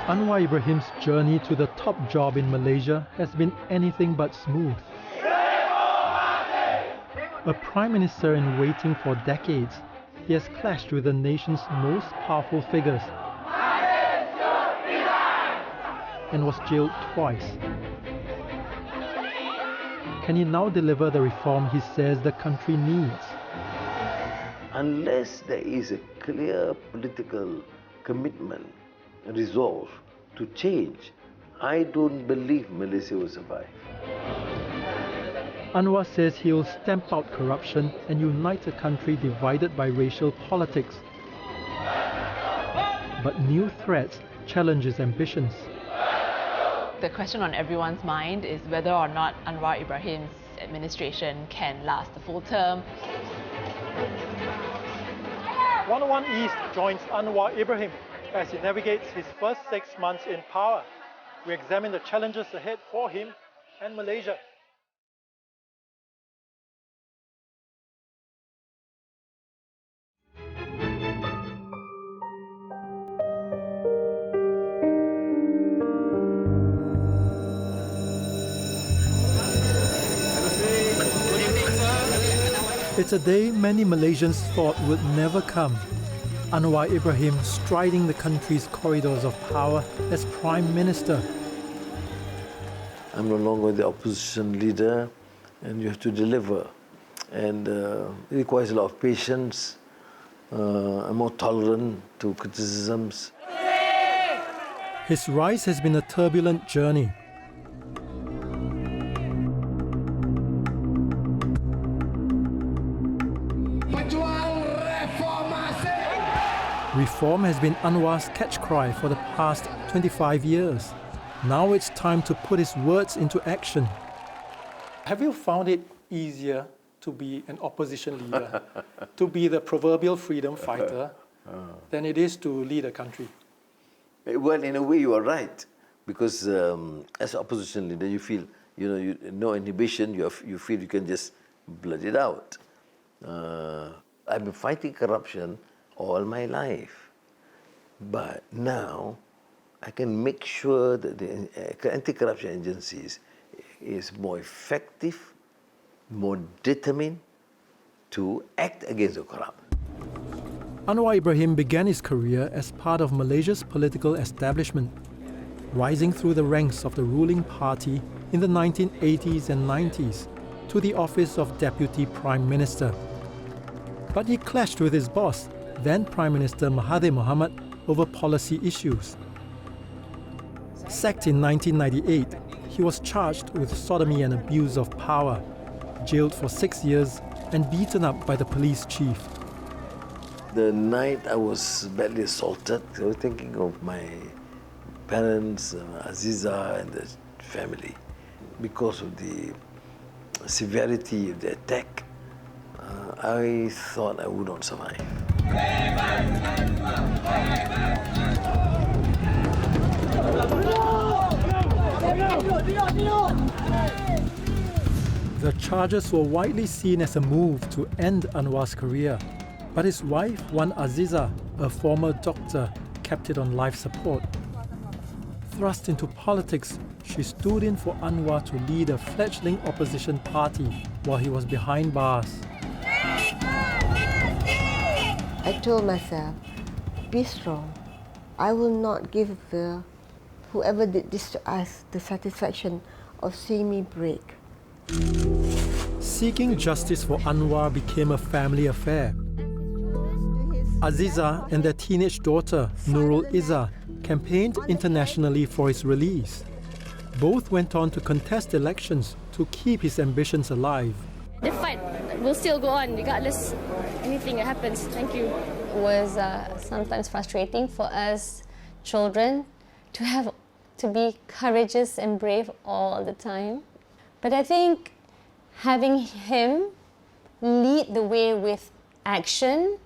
Anwar Ibrahim's journey to the top job in Malaysia has been anything but smooth. A prime minister in waiting for decades, he has clashed with the nation's most powerful figures and was jailed twice. Can he now deliver the reform he says the country needs? Unless there is a clear political commitment, resolve to change, I don't believe Malaysia will survive. Anwar says he will stamp out corruption and unite a country divided by racial politics. But new threats challenge his ambitions. The question on everyone's mind is whether or not Anwar Ibrahim's administration can last the full term. 101 East joins Anwar Ibrahim as he navigates his first 6 months in power. We examine the challenges ahead for him and Malaysia. It's a day many Malaysians thought would never come. Anwar Ibrahim striding the country's corridors of power as Prime Minister. I'm no longer the opposition leader, and you have to deliver. And it requires a lot of patience. I'm more tolerant to criticisms. His rise has been a turbulent journey. Reform has been Anwar's catch cry for the past 25 years. Now it's time to put his words into action. Have you found it easier to be an opposition leader, to be the proverbial freedom fighter, than it is to lead a country? Well, in a way, you are right, because as an opposition leader, you feel, no inhibition. You feel you can just blurt it out. I've been fighting corruption all my life, but now I can make sure that the anti-corruption agencies is more effective, more determined to act against the corrupt. Anwar Ibrahim began his career as part of Malaysia's political establishment, rising through the ranks of the ruling party in the 1980s and 90s to the office of Deputy Prime Minister. But he clashed with his boss, then Prime Minister Mahathir Mohamad, over policy issues. Sacked in 1998, he was charged with sodomy and abuse of power, jailed for 6 years and beaten up by the police chief. The night I was badly assaulted, I was thinking of my parents, Aziza and the family. Because of the severity of the attack, I thought I would not survive. The charges were widely seen as a move to end Anwar's career, but his wife, Wan Aziza, a former doctor, kept it on life support. Thrust into politics, she stood in for Anwar to lead a fledgling opposition party while he was behind bars. I told myself, be strong. I will not give whoever did this to us the satisfaction of seeing me break. Seeking justice for Anwar became a family affair. Aziza and their teenage daughter, Nurul Izzah, campaigned internationally for his release. Both went on to contest elections to keep his ambitions alive. The fight will still go on regardless anything that happens. Thank you. It was sometimes frustrating for us children to be courageous and brave all the time. But I think having him lead the way with action,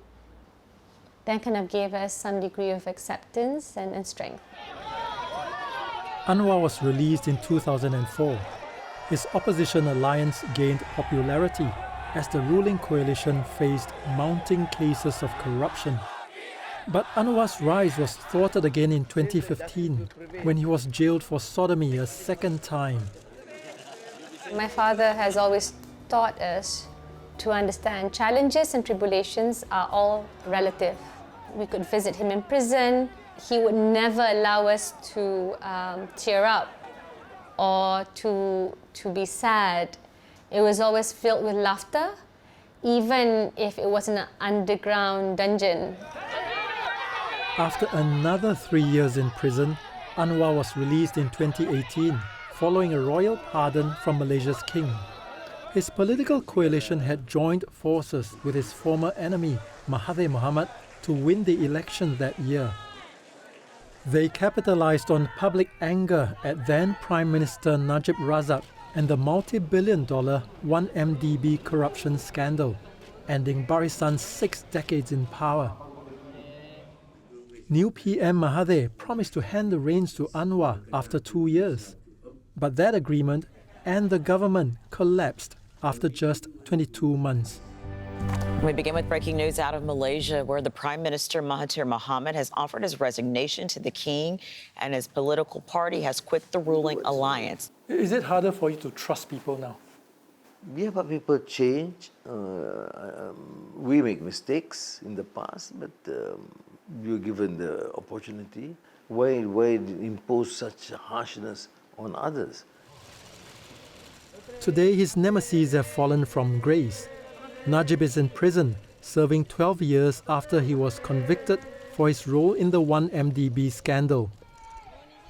that kind of gave us some degree of acceptance and strength. Anwar was released in 2004. His opposition alliance gained popularity as the ruling coalition faced mounting cases of corruption. But Anwar's rise was thwarted again in 2015, when he was jailed for sodomy a second time. My father has always taught us to understand challenges and tribulations are all relative. We could visit him in prison. He would never allow us to tear up or to be sad. It was always filled with laughter, even if it was in an underground dungeon. After another 3 years in prison, Anwar was released in 2018, following a royal pardon from Malaysia's king. His political coalition had joined forces with his former enemy, Mahathir Mohamad, to win the election that year. They capitalized on public anger at then Prime Minister Najib Razak and the multi-billion-dollar 1MDB corruption scandal, ending Barisan's 6 decades in power. New PM Mahathir promised to hand the reins to Anwar after 2 years, but that agreement and the government collapsed after just 22 months. We begin with breaking news out of Malaysia, where the Prime Minister Mahathir Mohamad has offered his resignation to the king and his political party has quit the ruling alliance. Is it harder for you to trust people now? Yeah, but people change. We make mistakes in the past, but you're given the opportunity. Why impose such harshness on others? Today, his nemesis have fallen from grace. Najib is in prison, serving 12 years after he was convicted for his role in the 1MDB scandal.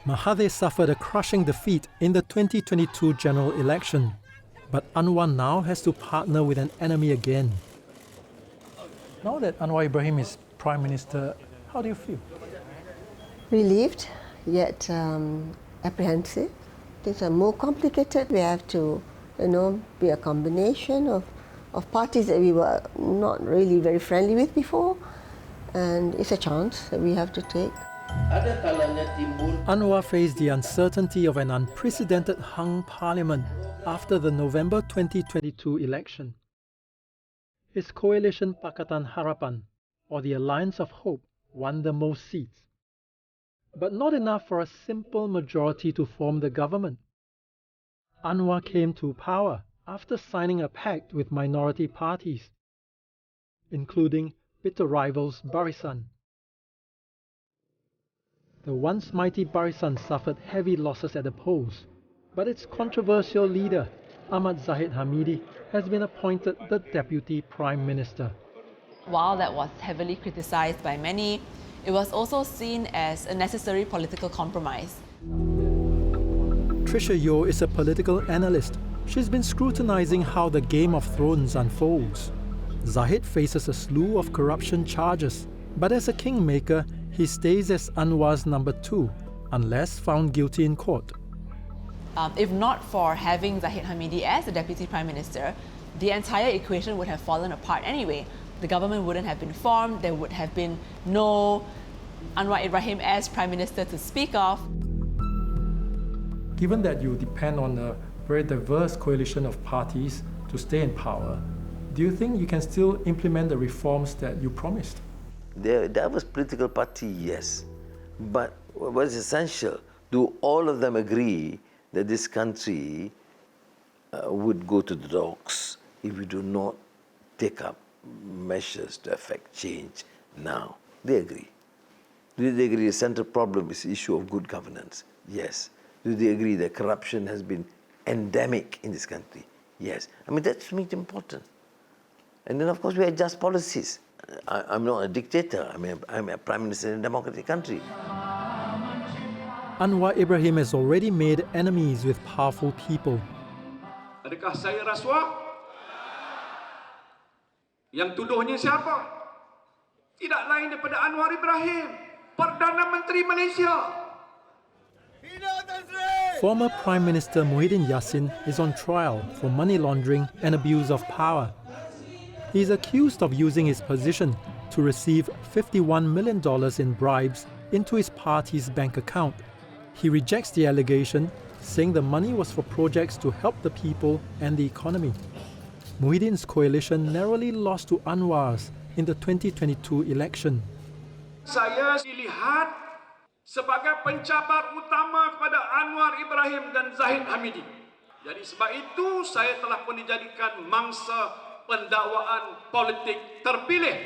Mahathir suffered a crushing defeat in the 2022 general election, but Anwar now has to partner with an enemy again. Now that Anwar Ibrahim is Prime Minister, how do you feel? Relieved, yet apprehensive. Things are more complicated. We have to, be a combination of parties that we were not really very friendly with before, and it's a chance that we have to take. Anwar faced the uncertainty of an unprecedented hung parliament after the November 2022 election. His coalition Pakatan Harapan, or the Alliance of Hope, won the most seats, but not enough for a simple majority to form the government. Anwar came to power after signing a pact with minority parties, including bitter rivals Barisan. The once mighty Barisan suffered heavy losses at the polls, but its controversial leader, Ahmad Zahid Hamidi, has been appointed the Deputy Prime Minister. While that was heavily criticised by many, it was also seen as a necessary political compromise. Tricia Yeo is a political analyst. She's been scrutinizing how the Game of Thrones unfolds. Zahid faces a slew of corruption charges, but as a kingmaker, he stays as Anwar's number 2, unless found guilty in court. If not for having Zahid Hamidi as the Deputy Prime Minister, the entire equation would have fallen apart anyway. The government wouldn't have been formed, there would have been no Anwar Ibrahim as Prime Minister to speak of. Given that you depend on a very diverse coalition of parties to stay in power, do you think you can still implement the reforms that you promised? The diverse political party, yes. But what is essential, do all of them agree that this country would go to the dogs if we do not take up measures to affect change now? They agree. Do they agree the central problem is the issue of good governance? Yes. Do they agree that corruption has been endemic in this country? Yes. I mean, that's important. And then, of course, we adjust policies. I'm not a dictator. I'm a prime minister in a democratic country. Anwar Ibrahim has already made enemies with powerful people. Adakah saya rasuah? Yang tuduhnya siapa? Tidak lain daripada Anwar Ibrahim, Perdana Menteri Malaysia. Former Prime Minister Muhyiddin Yassin is on trial for money laundering and abuse of power. He is accused of using his position to receive $51 million in bribes into his party's bank account. He rejects the allegation, saying the money was for projects to help the people and the economy. Muhyiddin's coalition narrowly lost to Anwar's in the 2022 election. Saya dilihat sebagai pencabar utama kepada Anwar Ibrahim dan Zahid Hamidi. Jadi sebab itu saya telah pun dijadikan mangsa pendakwaan politik terpilih.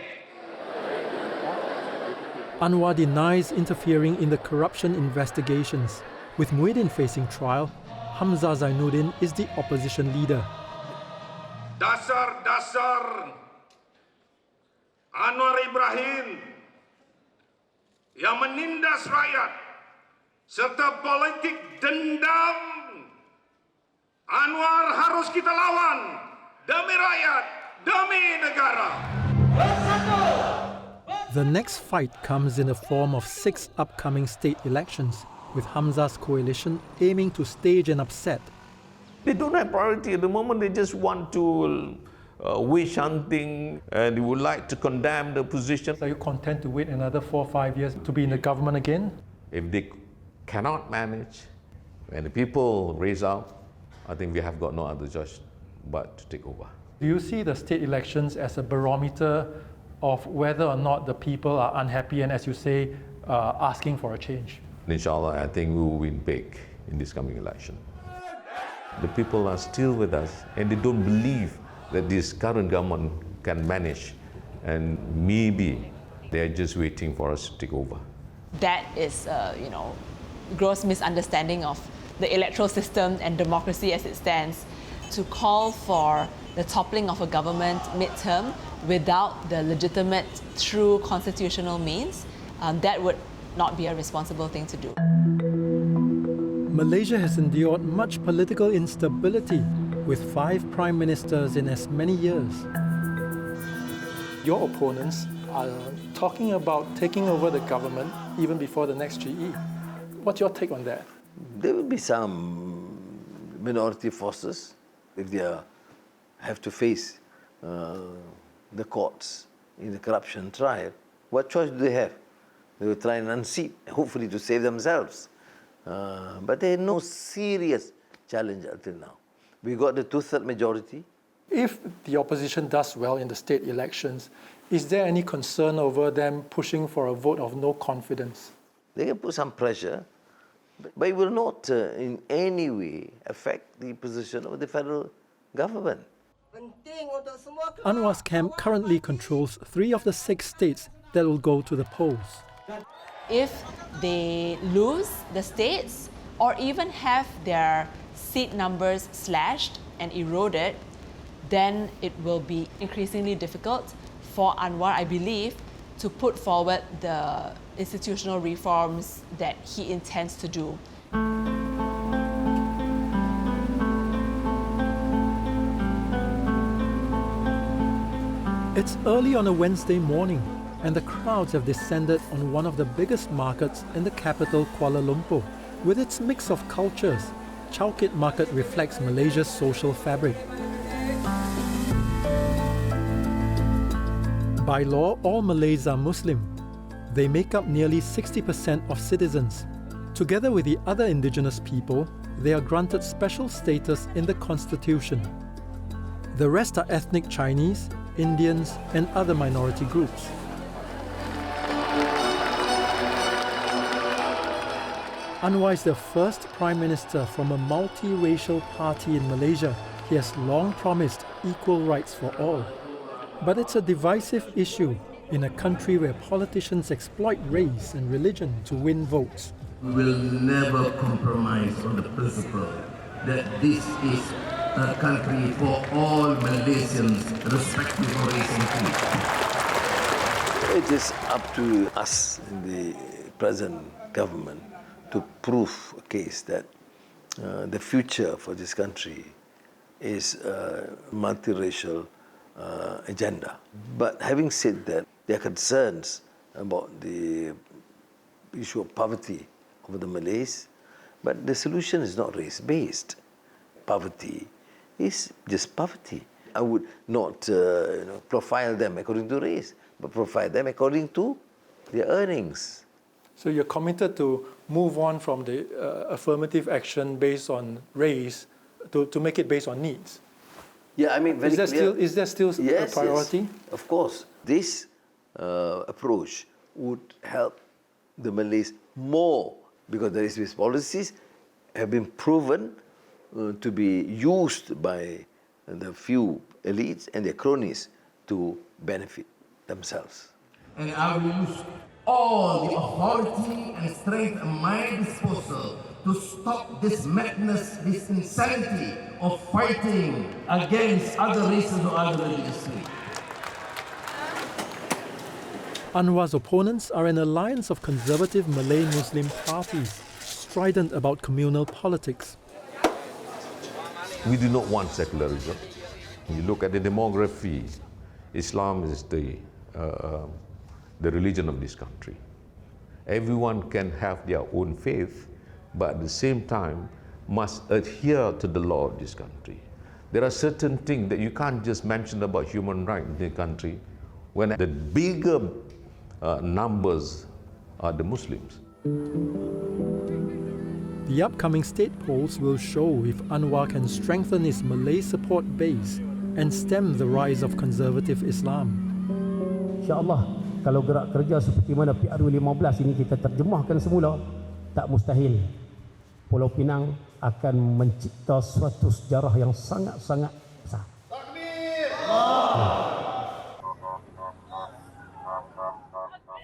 Anwar denies interfering in the corruption investigations. With Muhyiddin facing trial, Hamzah Zainuddin is the opposition leader. Dasar-dasar Anwar Ibrahim yang menindas rakyat serta politik dendam, Anwar harus kita lawan demi rakyat, demi negara. The next fight comes in the form of 6 upcoming state elections, with Hamzah's coalition aiming to stage an upset. They don't have priority at the moment. They just want to wish hunting, and they would like to condemn the position. Are you content to wait another 4 or 5 years to be in the government again? If they cannot manage, and the people raise up, I think we have got no other choice but to take over. Do you see the state elections as a barometer of whether or not the people are unhappy and, as you say, asking for a change? Inshallah, I think we will win big in this coming election. The people are still with us, and they don't believe that this current government can manage, and maybe they're just waiting for us to take over. That is, gross misunderstanding of the electoral system and democracy as it stands. To call for the toppling of a government midterm without the legitimate, true constitutional means, that would not be a responsible thing to do. Malaysia has endured much political instability, with 5 prime ministers in as many years. Your opponents are talking about taking over the government even before the next GE. What's your take on that? There will be some minority forces if they have to face the courts in the corruption trial. What choice do they have? They will try and unseat, hopefully to save themselves. But there is no serious challenge until now. We got the 2/3 majority. If the opposition does well in the state elections, is there any concern over them pushing for a vote of no confidence? They can put some pressure, but it will not in any way affect the position of the federal government. Anwar's camp currently controls 3 of the 6 states that will go to the polls. If they lose the states or even have their seat numbers slashed and eroded, then it will be increasingly difficult for Anwar, I believe, to put forward the institutional reforms that he intends to do. It's early on a Wednesday morning, and the crowds have descended on one of the biggest markets in the capital, Kuala Lumpur. With its mix of cultures, Chowkit Market reflects Malaysia's social fabric. By law, all Malays are Muslim. They make up nearly 60% of citizens. Together with the other indigenous people, they are granted special status in the constitution. The rest are ethnic Chinese, Indians, and other minority groups. Anwar is the first prime minister from a multiracial party in Malaysia. He has long promised equal rights for all. But it's a divisive issue in a country where politicians exploit race and religion to win votes. We will never compromise on the principle that this is a country for all Malaysians, irrespective of race and creed. It is up to us in the present government to prove a case that the future for this country is a multiracial agenda. But having said that, there are concerns about the issue of poverty of the Malays, but the solution is not race-based. Poverty is just poverty. I would not profile them according to race, but profile them according to their earnings. So you're committed to move on from the affirmative action based on race to make it based on needs? Yeah, I mean, is there still yes, a priority? Yes, of course. This approach would help the Malays more, because the race-based policies have been proven to be used by the few elites and their cronies to benefit themselves. And I will use all the authority and strength at my disposal to stop this madness, this insanity of fighting against other races or other religions. Anwar's opponents are an alliance of conservative Malay Muslim parties, strident about communal politics. We do not want secularism. You look at the demography, Islam is the religion of this country. Everyone can have their own faith, but at the same time must adhere to the law of this country. There are certain things that you can't just mention about human rights in the country when the bigger numbers are the Muslims. The upcoming state polls will show if Anwar can strengthen his Malay support base and stem the rise of conservative Islam. InsyaAllah, kalau gerak kerja seperti mana PRU 15 ini kita terjemahkan semula, tak mustahil Pulau Pinang akan mencipta suatu sejarah yang sangat-sangat besar.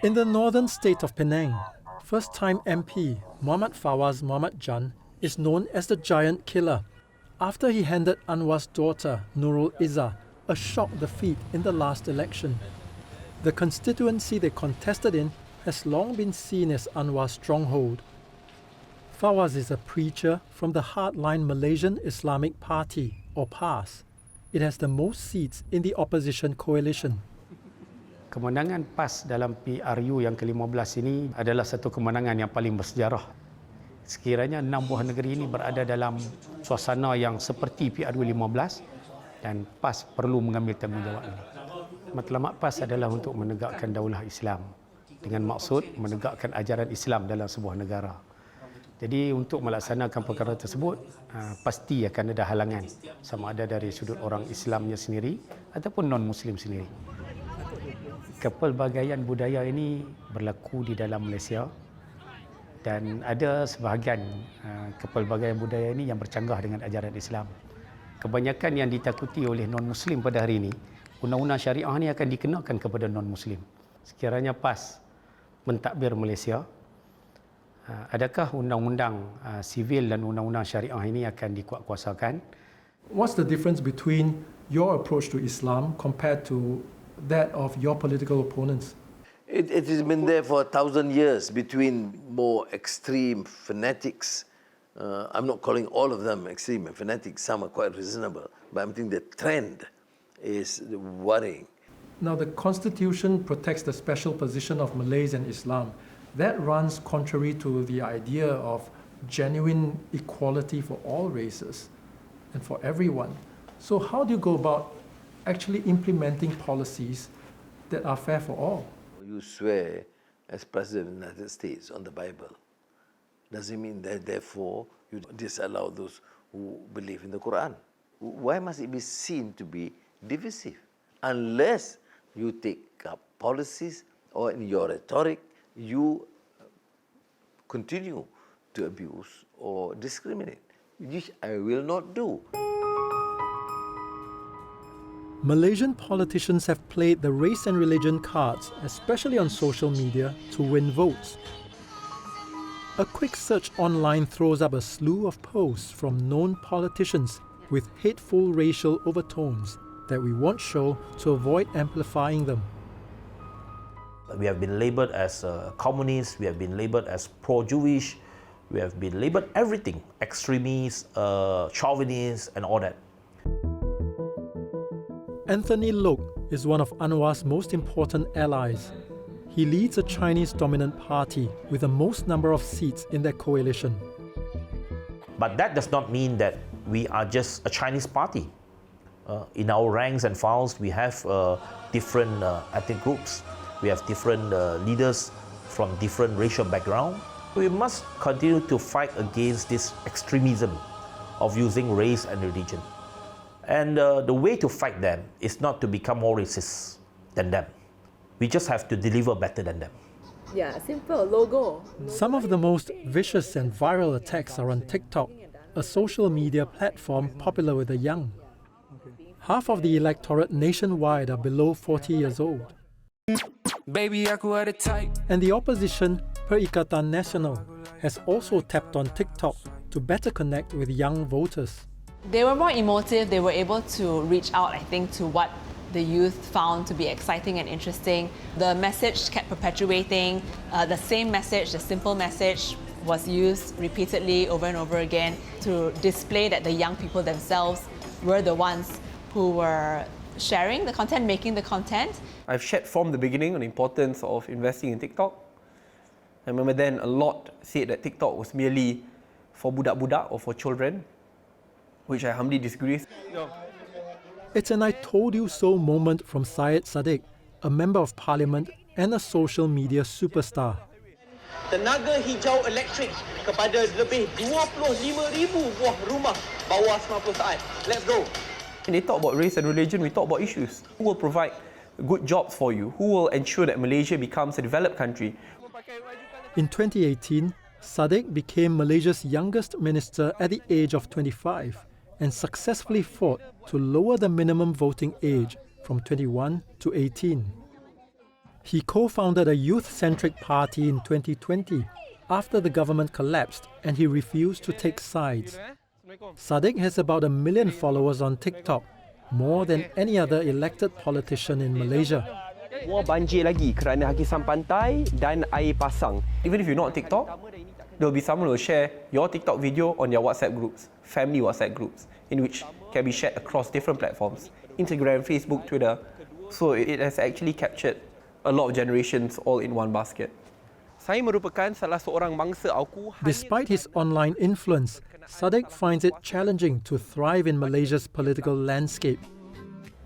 In the northern state of Penang, first-time MP Muhammad Fawaz Muhammad Jan is known as the giant killer after he handed Anwar's daughter Nurul Izzah a shock defeat in the last election. The constituency they contested in has long been seen as Anwar's stronghold. Fawaz is a preacher from the hardline Malaysian Islamic Party, or PAS. It has the most seats in the opposition coalition. Kemenangan PAS dalam PRU yang ke-15 ini adalah satu kemenangan yang paling bersejarah. Sekiranya 6 buah negeri ini berada dalam suasana yang seperti PRU 15 dan PAS perlu mengambil tanggungjawab ini. Matlamat PAS adalah untuk menegakkan daulah Islam dengan maksud menegakkan ajaran Islam dalam sebuah negara. Jadi untuk melaksanakan perkara tersebut pasti akan ada halangan, sama ada dari sudut orang Islamnya sendiri ataupun non-Muslim sendiri. Kepelbagaian budaya ini berlaku di dalam Malaysia dan ada sebahagian kepelbagaian budaya ini yang bercanggah dengan ajaran Islam. Kebanyakan yang ditakuti oleh non-Muslim pada hari ini, undang-undang syariah ini akan dikenakan kepada non-Muslim. Sekiranya PAS mentadbir Malaysia, adakah undang-undang sivil dan undang-undang syariah ini akan dikuatkuasakan? What's the difference between your approach to Islam compared to that of your political opponents? It has been there for 1,000 years between more extreme fanatics. I'm not calling all of them extreme and fanatics. Some are quite reasonable, but I think the trend is worrying. Now, the Constitution protects the special position of Malays and Islam. That runs contrary to the idea of genuine equality for all races and for everyone. So how do you go about actually implementing policies that are fair for all? You swear as President of the United States on the Bible. Does it mean that therefore you disallow those who believe in the Quran? Why must it be seen to be divisive? Unless you take up policies or in your rhetoric you continue to abuse or discriminate, which I will not do. Malaysian politicians have played the race and religion cards, especially on social media, to win votes. A quick search online throws up a slew of posts from known politicians with hateful racial overtones that we won't show to avoid amplifying them. We have been labelled as communists, we have been labelled as pro-Jewish, we have been labelled everything, extremists, chauvinists and all that. Anthony Loke is one of Anwar's most important allies. He leads a Chinese-dominant party with the most number of seats in their coalition. But that does not mean that we are just a Chinese party. In our ranks and files, we have different ethnic groups. We have different leaders from different racial backgrounds. We must continue to fight against this extremism of using race and religion. And the way to fight them is not to become more racist than them. We just have to deliver better than them. Yeah, simple logo. Some of the most vicious and viral attacks are on TikTok, a social media platform popular with the young. Half of the electorate nationwide are below 40 years old. And the opposition, Perikatan Nasional, has also tapped on TikTok to better connect with young voters. They were more emotive, they were able to reach out, I think, to what the youth found to be exciting and interesting. The message kept perpetuating, the same message, the simple message was used repeatedly over and over again to display that the young people themselves were the ones who were sharing the content, making the content. I've shared from the beginning on the importance of investing in TikTok. I remember then a lot said that TikTok was merely for budak-budak or for children, which I humbly disagree with. It's an I told you so moment from Syed Saddiq, a member of parliament and a social media superstar. Tenaga hijau elektrik kepada lebih 25,000 buah rumah bawah 90 saat. Let's go. When they talk about race and religion, we talk about issues. Who will provide good jobs for you? Who will ensure that Malaysia becomes a developed country? In 2018, Saddiq became Malaysia's youngest minister at the age of 25 and successfully fought to lower the minimum voting age from 21 to 18. He co-founded a youth-centric party in 2020 after the government collapsed and he refused to take sides. Saddiq has about 1 million followers on TikTok, more than any other elected politician in Malaysia. More banjir lagi kerana hakisan pantai dan air pasang. Even if you're not on TikTok, there will be someone who will share your TikTok video on their WhatsApp groups, family WhatsApp groups, in which can be shared across different platforms, Instagram, Facebook, Twitter. So it has actually captured a lot of generations all in one basket. Saya merupakan salah seorang mangsa aku. Despite his online influence, Saddiq finds it challenging to thrive in Malaysia's political landscape.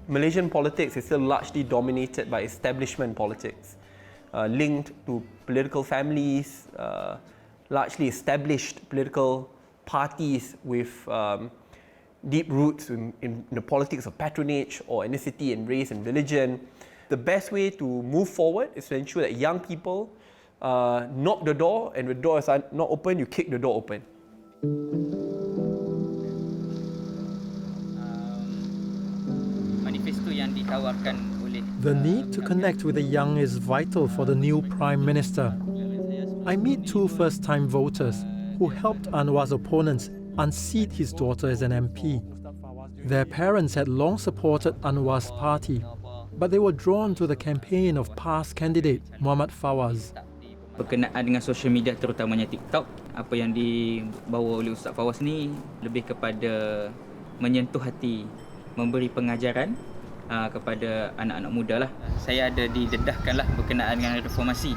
Malaysian politics is still largely dominated by establishment politics, linked to political families, largely established political parties with deep roots in the politics of patronage or ethnicity and race and religion. The best way to move forward is to ensure that young people knock the door, and when the door is not open, you kick the door open. The need to connect with the young is vital for the new Prime Minister. I meet two first-time voters who helped Anwar's opponents unseat his daughter as an MP. Their parents had long supported Anwar's party, but they were drawn to the campaign of past candidate Muhammad Fawaz. Berkenaan dengan social media terutamanya TikTok, apa yang dibawa oleh Ustaz Fawaz ni lebih kepada menyentuh hati, memberi pengajaran kepada anak-anak muda lah. Saya ada didedahkanlah berkenaan dengan reformasi.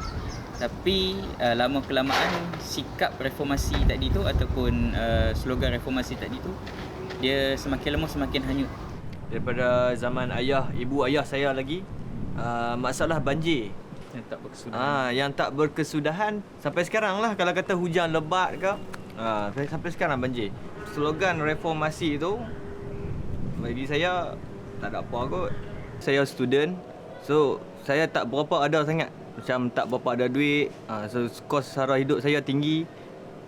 Tapi lama-kelamaan sikap reformasi tadi tu ataupun slogan reformasi tadi tu dia semakin lama semakin hanyut. Daripada zaman ibu ayah saya lagi, masalah banjir yang tak berkesudahan sampai sekarang lah. Kalau kata hujan lebat ke, sampai sekarang banjir. Slogan reformasi tu bagi saya tak ada apa kot. Saya student, so saya tak berapa ada sangat, macam tak berapa ada duit, so kos sara hidup saya tinggi.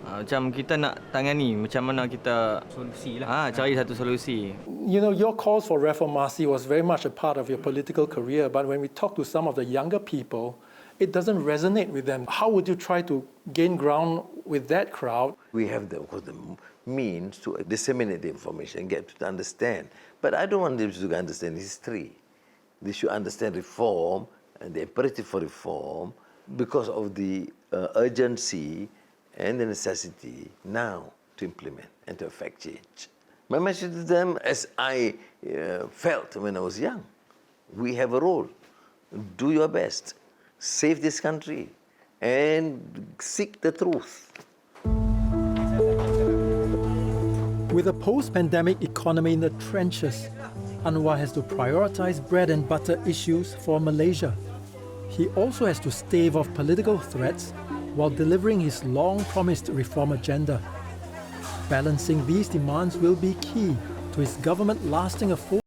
Macam kita nak tangani, macam mana kita solusi lah. Cari satu solusi. You know, your calls for reformasi was very much a part of your political career, but when we talk to some of the younger people, it doesn't resonate with them. How would you try to gain ground with that crowd? We have, of course, the means to disseminate the information, get people to understand. But I don't want them to understand history. They should understand reform and the imperative for reform because of the urgency and the necessity now to implement and to effect change. My message to them, as I felt when I was young, we have a role. Do your best. Save this country and seek the truth. With a post-pandemic economy in the trenches, Anwar has to prioritize bread and butter issues for Malaysia. He also has to stave off political threats while delivering his long-promised reform agenda. Balancing these demands will be key to his government lasting a full